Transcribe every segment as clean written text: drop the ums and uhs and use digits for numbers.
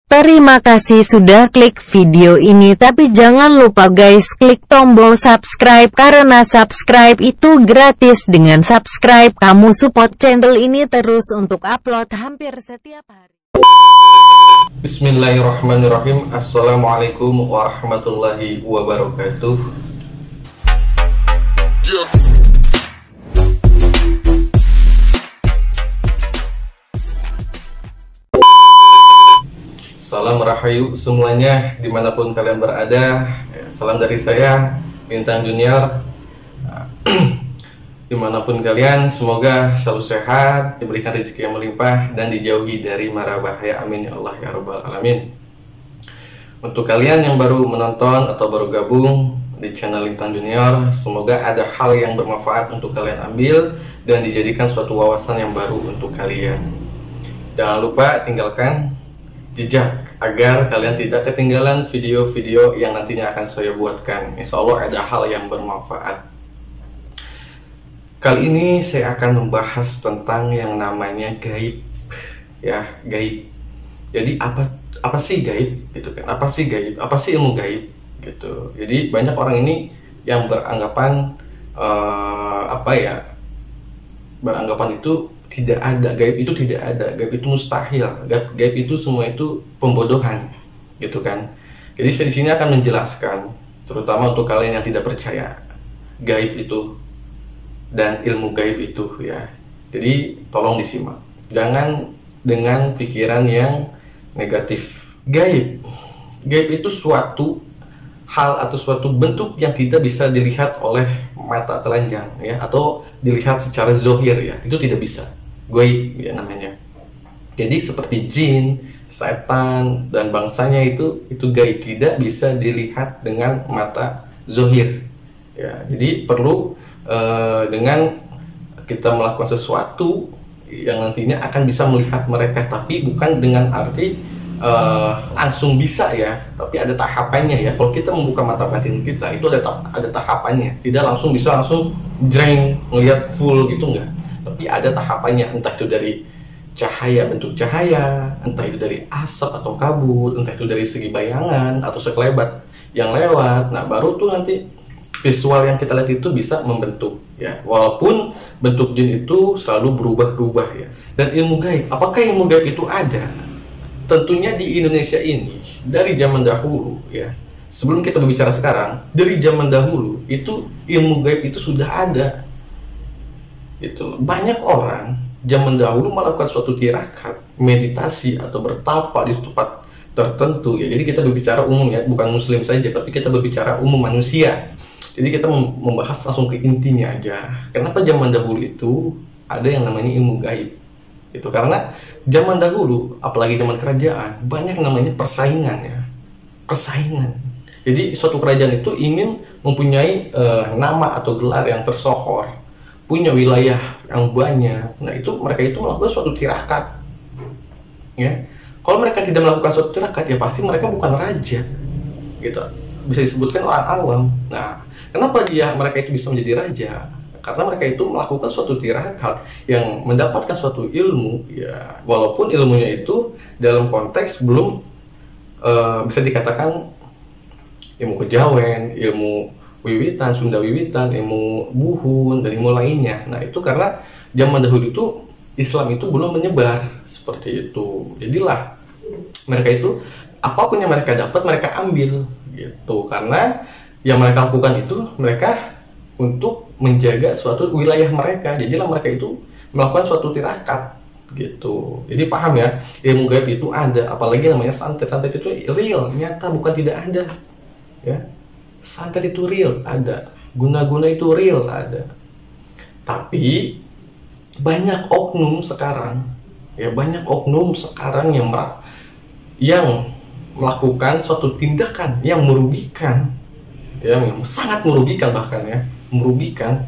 Terima kasih sudah klik video ini, tapi jangan lupa guys klik tombol subscribe karena subscribe itu gratis. Dengan subscribe kamu support channel ini terus untuk upload hampir setiap hari. Bismillahirrahmanirrahim. Assalamualaikum warahmatullahi wabarakatuh. Salam rahayu semuanya dimanapun kalian berada. Salam dari saya Bintang Junior. Dimanapun kalian, semoga selalu sehat, diberikan rezeki yang melimpah, dan dijauhi dari mara bahaya. Amin ya Allah ya Rabbal Alamin. Untuk kalian yang baru menonton atau baru gabung di channel Bintang Junior, semoga ada hal yang bermanfaat untuk kalian ambil dan dijadikan suatu wawasan yang baru untuk kalian. Jangan lupa tinggalkan jejak agar kalian tidak ketinggalan video-video yang nantinya akan saya buatkan. Insya Allah ada hal yang bermanfaat. Kali ini saya akan membahas tentang yang namanya gaib, ya, gaib. Jadi apa sih gaib gitu kan? Apa sih gaib? Apa sih ilmu gaib gitu? Jadi banyak orang ini yang beranggapan beranggapan itu tidak ada, gaib itu tidak ada, gaib itu mustahil, gaib itu semua itu pembodohan, gitu kan. Jadi saya di sini akan menjelaskan, terutama untuk kalian yang tidak percaya gaib itu dan ilmu gaib itu, ya. Jadi tolong disimak, jangan dengan pikiran yang negatif. Gaib itu suatu hal atau suatu bentuk yang tidak bisa dilihat oleh mata telanjang, ya, atau dilihat secara zohir, ya, itu tidak bisa. Gaib ya namanya. Jadi seperti jin, setan dan bangsanya itu gaib, tidak bisa dilihat dengan mata zohir. Ya, jadi perlu dengan kita melakukan sesuatu yang nantinya akan bisa melihat mereka, tapi bukan dengan arti langsung bisa, ya, tapi ada tahapannya, ya. Kalau kita membuka mata batin kita itu ada tahapannya, tidak langsung bisa langsung jreng ngelihat full gitu, enggak. Tapi ada tahapannya, entah itu dari cahaya, bentuk cahaya, entah itu dari asap atau kabut, entah itu dari segi bayangan atau sekelebat yang lewat. Nah, baru tuh nanti visual yang kita lihat itu bisa membentuk, ya. Walaupun bentuk jin itu selalu berubah-ubah, ya. Dan ilmu gaib, apakah ilmu gaib itu ada? Tentunya di Indonesia ini dari zaman dahulu, ya. Sebelum kita berbicara sekarang, dari zaman dahulu itu ilmu gaib itu sudah ada. Gitu. Banyak orang zaman dahulu melakukan suatu tirakat, meditasi atau bertapa di tempat tertentu, ya. Jadi kita berbicara umum, ya, bukan muslim saja, tapi kita berbicara umum manusia. Jadi kita membahas langsung ke intinya aja. Kenapa zaman dahulu itu ada yang namanya ilmu gaib? Itu karena zaman dahulu, apalagi zaman kerajaan, banyak namanya persaingan, ya. Persaingan. Jadi suatu kerajaan itu ingin mempunyai nama atau gelar yang tersohor, punya wilayah yang banyak. Nah, mereka itu melakukan suatu tirakat, ya. Kalau mereka tidak melakukan suatu tirakat, ya pasti mereka bukan raja, gitu. Bisa disebutkan orang awam. Nah, kenapa mereka itu bisa menjadi raja? Karena mereka itu melakukan suatu tirakat yang mendapatkan suatu ilmu, ya. Walaupun ilmunya itu dalam konteks belum bisa dikatakan ilmu kejawen, ilmu wiwitan, Sunda wiwitan, ilmu buhun, dan ilmu lainnya. Nah, itu karena zaman dahulu itu Islam itu belum menyebar seperti itu. Jadilah mereka itu apapun yang mereka dapat mereka ambil, gitu. Karena yang mereka lakukan itu mereka untuk menjaga suatu wilayah mereka. Jadilah mereka itu melakukan suatu tirakat, gitu. Jadi paham, ya, ilmu gaib itu ada, apalagi namanya santet. Santet itu real, nyata, bukan tidak ada, ya. Santet itu real ada, guna-guna itu real ada. Tapi banyak oknum sekarang, ya, banyak oknum sekarang yang melakukan suatu tindakan yang merugikan, ya, sangat merugikan, bahkan, ya, merugikan,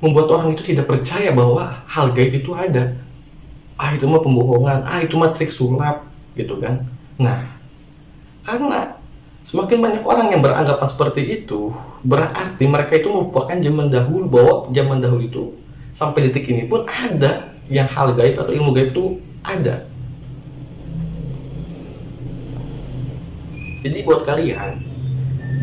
membuat orang itu tidak percaya bahwa hal gaib itu ada. Itu mah pembohongan, itu mah trik sulap, gitu kan. Nah, karena Semakin banyak orang yang beranggapan seperti itu, berarti mereka itu melupakan zaman dahulu, bahwa zaman dahulu itu sampai detik ini pun ada yang hal gaib atau ilmu gaib itu ada. Jadi buat kalian,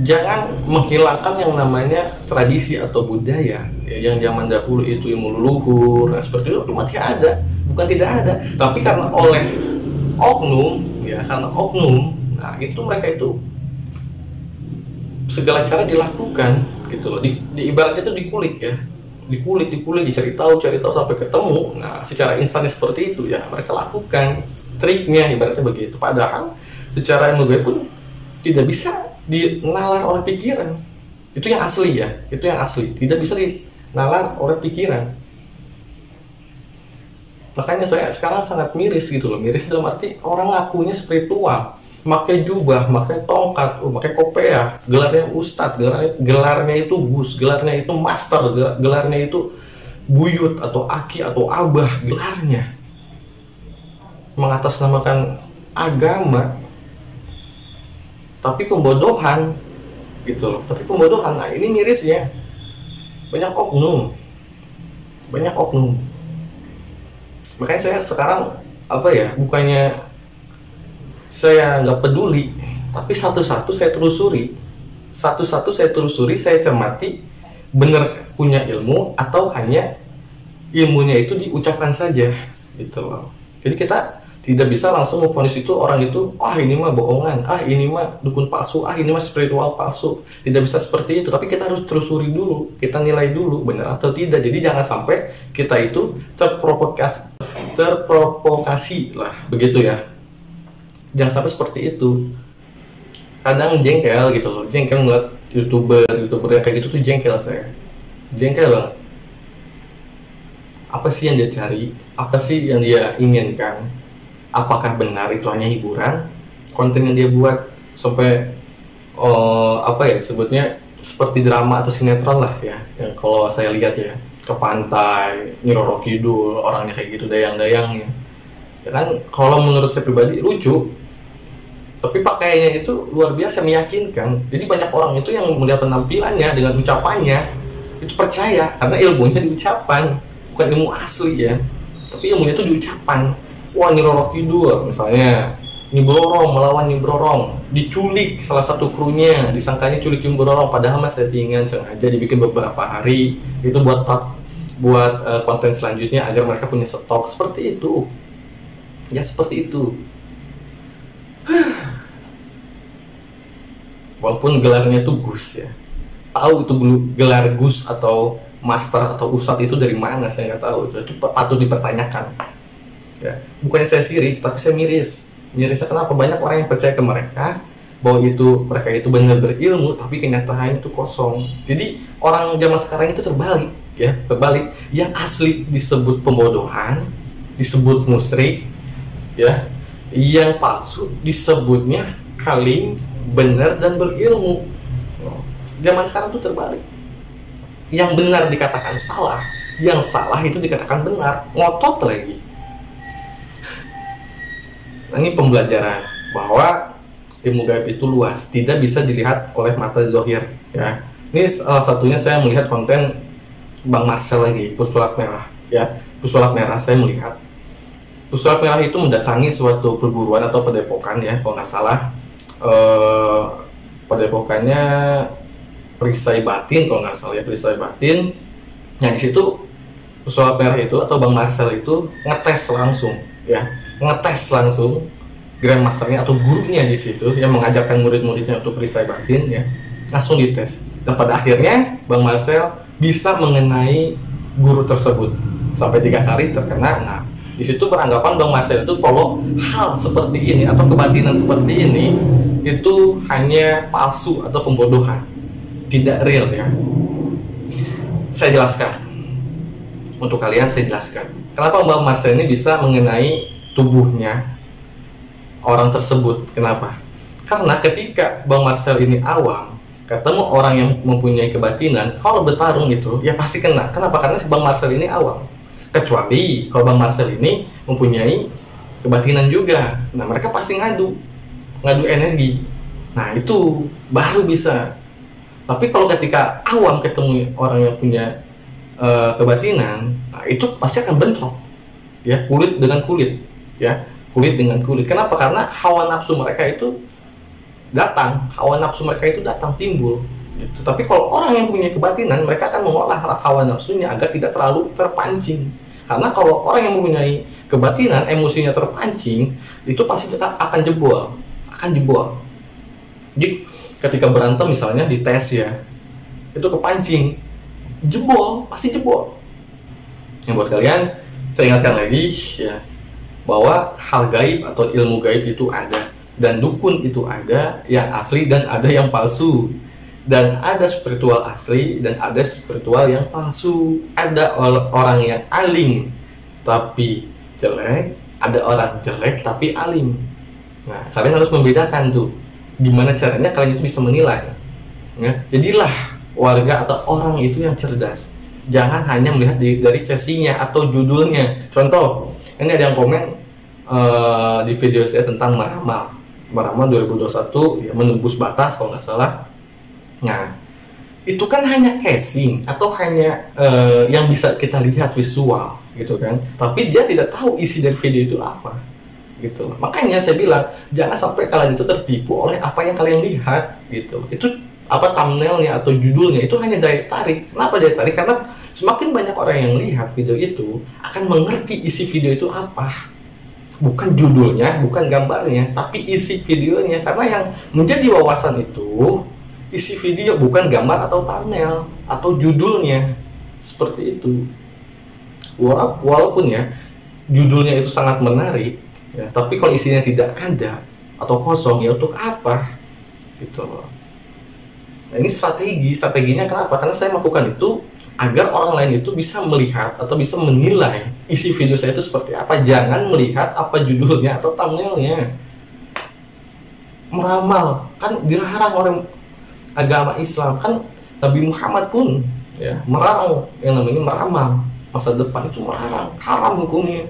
jangan menghilangkan yang namanya tradisi atau budaya ya, yang zaman dahulu itu ilmu leluhur, nah seperti itu masih ada, bukan tidak ada, tapi karena oleh oknum ya, karena oknum, nah itu mereka itu segala cara dilakukan gitu loh, di ibaratnya itu dikulik ya, dikulik dicari tahu sampai ketemu. Nah secara instan seperti itu ya mereka lakukan triknya, ibaratnya begitu. Padahal secara ilmu gaib pun tidak bisa dinalar oleh pikiran. Itu yang asli ya, itu yang asli, tidak bisa dinalar oleh pikiran. Makanya saya sekarang sangat miris gitu loh, miris dalam arti orang ngakunya spiritual, pakai jubah, pakai tongkat, pakai kopiah, gelarnya ustadz, gelarnya itu gus, gelarnya itu master, gelarnya itu buyut atau aki atau abah, gelarnya mengatasnamakan agama, tapi pembodohan gitu loh, tapi pembodohan. Nah ini mirisnya, banyak oknum. Makanya saya sekarang bukannya saya nggak peduli, tapi satu-satu saya telusuri, saya cermati, benar punya ilmu atau hanya ilmunya itu diucapkan saja gitu loh. Jadi kita tidak bisa langsung memvonis itu orang itu, ini mah bohongan, ini mah dukun palsu, ini mah spiritual palsu. Tidak bisa seperti itu, tapi kita harus telusuri dulu, kita nilai dulu benar atau tidak. Jadi jangan sampai kita itu terprovokasi lah, begitu ya. Jangan sampai seperti itu. Kadang jengkel gitu loh, jengkel ngeliat youtuber yang kayak gitu tuh jengkel saya, jengkel banget. Apa sih yang dia cari? Apa sih yang dia inginkan? Apakah benar itu hanya hiburan? Konten yang dia buat sampai sebutnya seperti drama atau sinetron lah ya. Yang kalau saya lihat ya, ke pantai, Nyi Roro Kidul, orangnya kayak gitu, dayang-dayangnya. Ya kan, kalau menurut saya pribadi lucu, tapi pakaiannya itu luar biasa meyakinkan. Jadi banyak orang itu yang melihat penampilannya dengan ucapannya itu percaya, karena ilmunya di ucapan, bukan ilmu asli ya, tapi ilmunya itu di ucapan. Wah, Nyi Roro Kidul misalnya, Nyi Brorong melawan Nyi Brorong, diculik salah satu krunya, disangkanya culik Nyi Brorong, padahal mas settingan sengaja dibikin beberapa hari itu buat konten selanjutnya agar mereka punya stok. Seperti itu ya, seperti itu. Walaupun gelarnya itu Gus ya, tahu itu gelar Gus atau master atau ustadz itu dari mana saya nggak tahu, itu patut dipertanyakan ya. Bukannya saya sirik, tapi saya mirisnya kenapa banyak orang yang percaya ke mereka bahwa mereka itu benar berilmu, tapi kenyataannya itu kosong. Jadi orang zaman sekarang itu terbalik, yang asli disebut pembodohan, disebut musyrik ya, yang palsu disebutnya alim, benar dan berilmu. Zaman sekarang tuh terbalik, yang benar dikatakan salah, yang salah itu dikatakan benar, ngotot lagi. Nah, ini pembelajaran bahwa ilmu gaib itu luas, tidak bisa dilihat oleh mata zahir ya. Ini salah satunya saya melihat konten Bang Marcel lagi, Pesulap Merah ya. Pesulap Merah, saya melihat Pesulap Merah itu mendatangi suatu perguruan atau padepokan ya, kalau nggak salah padepokannya Perisai Batin, kalau nggak salah ya, Perisai Batin. Nah di situ Pesulap Merah itu atau Bang Marcel itu ngetes langsung grandmasternya atau gurunya di situ yang mengajarkan murid-muridnya untuk Perisai Batin ya, langsung dites. Dan pada akhirnya Bang Marcel bisa mengenai guru tersebut sampai 3 kali terkena. Nah di situ beranggapan Bang Marcel itu kalau hal seperti ini atau kebatinan seperti ini itu hanya palsu atau pembodohan, tidak real ya. Saya jelaskan untuk kalian, saya jelaskan kenapa Bang Marcel ini bisa mengenai tubuhnya orang tersebut. Kenapa? Karena ketika Bang Marcel ini awam ketemu orang yang mempunyai kebatinan, kalau bertarung itu ya pasti kena. Kenapa? Karena si Bang Marcel ini awam. Kecuali kalau Bang Marcel ini mempunyai kebatinan juga, nah mereka pasti ngadu energi Nah itu baru bisa. Tapi kalau ketika awam ketemu orang yang punya kebatinan, nah itu pasti akan bentrok, ya, kulit dengan kulit, ya, kulit dengan kulit. Kenapa? Karena hawa nafsu mereka itu datang timbul. Gitu. Tapi kalau orang yang punya kebatinan, mereka akan mengolah hawa nafsunya agar tidak terlalu terpancing. Karena kalau orang yang mempunyai kebatinan, emosinya terpancing, itu pasti akan jebol. Jadi ketika berantem misalnya di tes ya, itu kepancing, pasti jebol. Yang buat kalian, saya ingatkan lagi ya, bahwa hal gaib atau ilmu gaib itu ada, dan dukun itu ada yang asli dan ada yang palsu, dan ada spiritual asli dan ada spiritual yang palsu. Ada orang yang alim tapi jelek, ada orang jelek tapi alim. Nah, kalian harus membedakan tuh. Gimana caranya kalian itu bisa menilai, ya? Jadilah warga atau orang itu yang cerdas. Jangan hanya melihat dari versinya atau judulnya. Contoh, ini ada yang komen di video saya tentang meramal 2021 ya, menembus batas kalau nggak salah. Nah, itu kan hanya casing atau hanya yang bisa kita lihat visual gitu kan, tapi dia tidak tahu isi dari video itu apa gitu. Makanya saya bilang jangan sampai kalian itu tertipu oleh apa yang kalian lihat gitu. Itu apa, thumbnailnya atau judulnya itu hanya daya tarik. Kenapa daya tarik? Karena semakin banyak orang yang lihat video itu akan mengerti isi video itu apa, bukan judulnya, bukan gambarnya, tapi isi videonya. Karena yang menjadi wawasan itu isi video, bukan gambar atau thumbnail atau judulnya. Seperti itu. Walaupun ya judulnya itu sangat menarik ya, tapi kalau isinya tidak ada atau kosong, ya untuk apa gitu loh. Nah, ini strateginya kenapa? Karena saya melakukan itu agar orang lain itu bisa melihat atau bisa menilai isi video saya itu seperti apa. Jangan melihat apa judulnya atau thumbnailnya. Meramal kan dilarang oleh agama Islam, kan Nabi Muhammad pun ya melarang yang namanya meramal masa depan, itu melarang, haram hukumnya.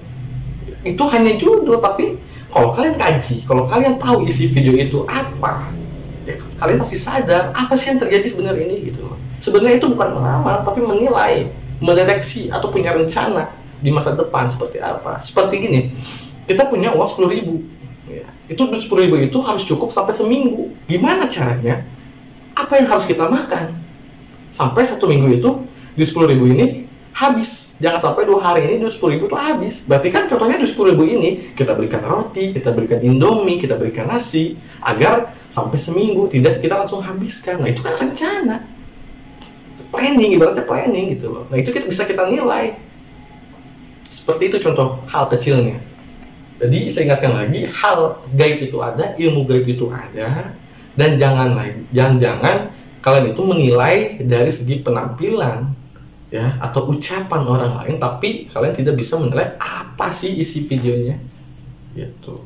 Itu hanya judul, tapi kalau kalian kaji, kalau kalian tahu isi video itu apa, ya kalian pasti sadar apa sih yang terjadi sebenarnya ini gitu. Sebenarnya itu bukan meramal, tapi menilai, mendeteksi atau punya rencana di masa depan seperti apa. Seperti gini, kita punya uang 10.000 ya. Itu 10.000 itu harus cukup sampai seminggu. Gimana caranya? Apa yang harus kita makan sampai 1 minggu itu di 10.000 ini habis? Jangan sampai 2 hari ini 10.000 itu habis. Berarti kan contohnya di 10.000 ini kita belikan roti, kita belikan indomie, kita belikan nasi, agar sampai seminggu tidak kita langsung habiskan. Nah itu kan rencana, planning, ibaratnya planning gitu loh. Nah itu bisa kita nilai. Seperti itu contoh hal kecilnya. Jadi saya ingatkan lagi, hal gaib itu ada, ilmu gaib itu ada, dan jangan kalian itu menilai dari segi penampilan ya atau ucapan orang lain, tapi kalian tidak bisa menilai apa sih isi videonya gitu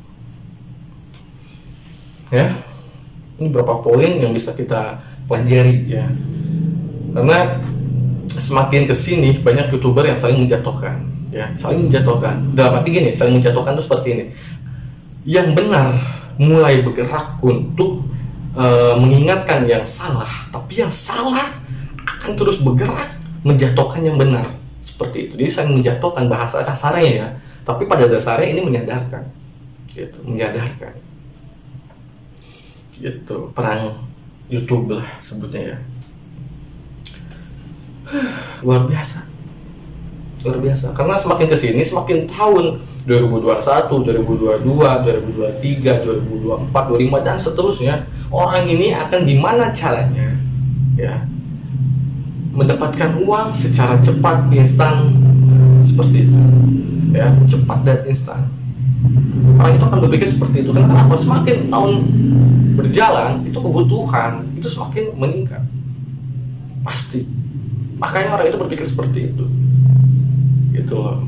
ya. Ini beberapa poin yang bisa kita pelajari ya, karena semakin kesini banyak youtuber yang saling menjatuhkan ya, saling menjatuhkan. Dalam arti gini, saling menjatuhkan itu seperti ini, yang benar mulai bergerak untuk mengingatkan yang salah, tapi yang salah akan terus bergerak menjatuhkan yang benar. Seperti itu. Jadi saling menjatuhkan, bahasa kasarnya ya, tapi pada dasarnya ini menyadarkan gitu, menyadarkan gitu. Perang YouTube lah sebutnya ya. Luar biasa karena semakin kesini, semakin tahun 2021, 2022, 2023, 2024, 2025 dan seterusnya, orang ini akan gimana caranya ya mendapatkan uang secara cepat, instan, seperti itu ya, cepat dan instan. Orang itu akan berpikir seperti itu. Kenapa? Semakin tahun berjalan, itu kebutuhan itu semakin meningkat pasti. Makanya orang itu berpikir seperti itu gitu loh.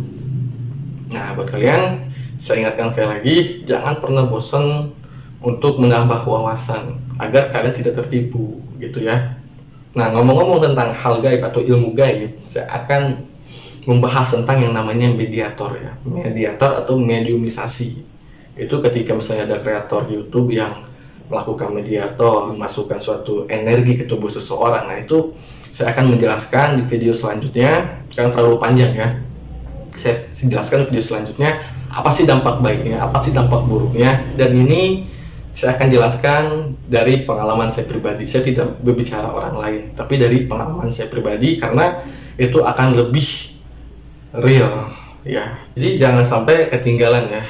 Nah buat kalian, saya ingatkan sekali lagi, jangan pernah bosan untuk menambah wawasan agar kalian tidak tertipu gitu ya. Nah ngomong-ngomong tentang hal gaib atau ilmu gaib, saya akan membahas tentang yang namanya mediator ya, mediator atau mediumisasi. Itu ketika misalnya ada kreator YouTube yang melakukan mediator, memasukkan suatu energi ke tubuh seseorang. Nah itu saya akan menjelaskan di video selanjutnya, karena terlalu panjang ya. Saya jelaskan di video selanjutnya apa sih dampak baiknya, apa sih dampak buruknya, dan ini saya akan jelaskan dari pengalaman saya pribadi. Saya tidak berbicara orang lain, tapi dari pengalaman saya pribadi, karena itu akan lebih real ya. Jadi jangan sampai ketinggalan ya.